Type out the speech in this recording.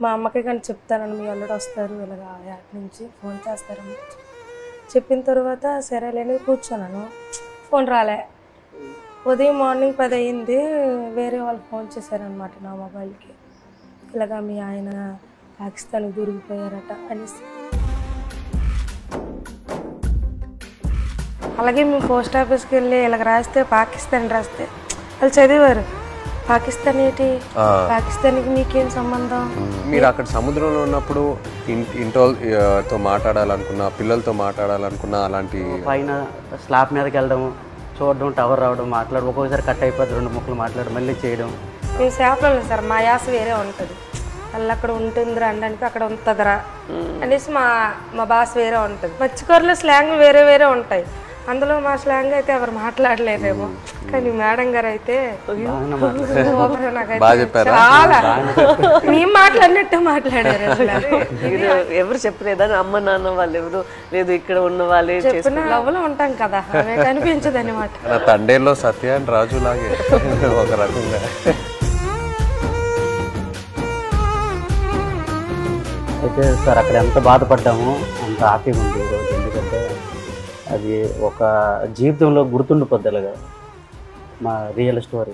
మా అమ్మకి కానీ చెప్తానని మీ అల్లుడు వస్తారు ఇలాగా యాడ్ నుంచి ఫోన్ చేస్తారని చెప్పిన తర్వాత సరేలేని కూర్చున్నాను. ఫోన్ రాలే. ఉదయం మార్నింగ్ 10 అయింది. వేరే వాళ్ళు ఫోన్ చేశారనమాట నా మొబైల్కి. ఇలాగా మీ ఆయన పాకిస్తాన్కి దొరికిపోయారట అనేసి. అలాగే మేము పోస్ట్ ఆఫీస్కి వెళ్ళి ఇలాగ రాస్తే పాకిస్తాన్ రాస్తే వాళ్ళు చదివారు. పాకిస్తాన్ ఏంటి, పాకిస్తాన్కి మీకేం సంబంధం? మీరు అక్కడ సముద్రంలో ఉన్నప్పుడు ఇంటితో మాట్లాడాలనుకున్నా, పిల్లలతో మాట్లాడాలనుకున్నా అలాంటి పైన స్లాబ్ మీదకి వెళ్ళడం, చూడడం, టవర్ రావడం, మాట్లాడడం, ఒక్కొక్కసారి కట్ అయిపోతుంది, 2 ముక్కలు మాట్లాడడం, మళ్ళీ చేయడం. మేము సేపలో లేదు సార్, మా యాస వేరే ఉంటుంది. వాళ్ళు అక్కడ ఉంటుందిరా అనడానికి అక్కడ ఉంటుందిరా అనేసి మా భాష వేరే ఉంటుంది. మత్స్యకారుల స్లాంగ్ వేరే వేరే ఉంటాయి. అందులో మా స్లాంగ్ అయితే ఎవరు మాట్లాడలేదేమో, కానీ మేడం గారు అయితే చాలా మేము మాట్లాడినట్టు మాట్లాడారు. ఎవరు చెప్పలేదా? అమ్మ నాన్న వాళ్ళు ఎవరు లేదు, ఇక్కడ ఉన్న వాళ్ళే చెప్పిన లవ్లో ఉంటాం కదా, అవే కనిపించదు అనమాట. తండేల్లో సత్య అని రాజు లాగే ఒక రకంగా. అయితే సార్ అక్కడ ఎంత బాధపడ్డామో అంత హ్యాపీగా ఉంది ఈరోజు. ఎందుకంటే అది ఒక జీవితంలో గుర్తుండిపోద్ది అలాగా మా రియల్ స్టోరీ.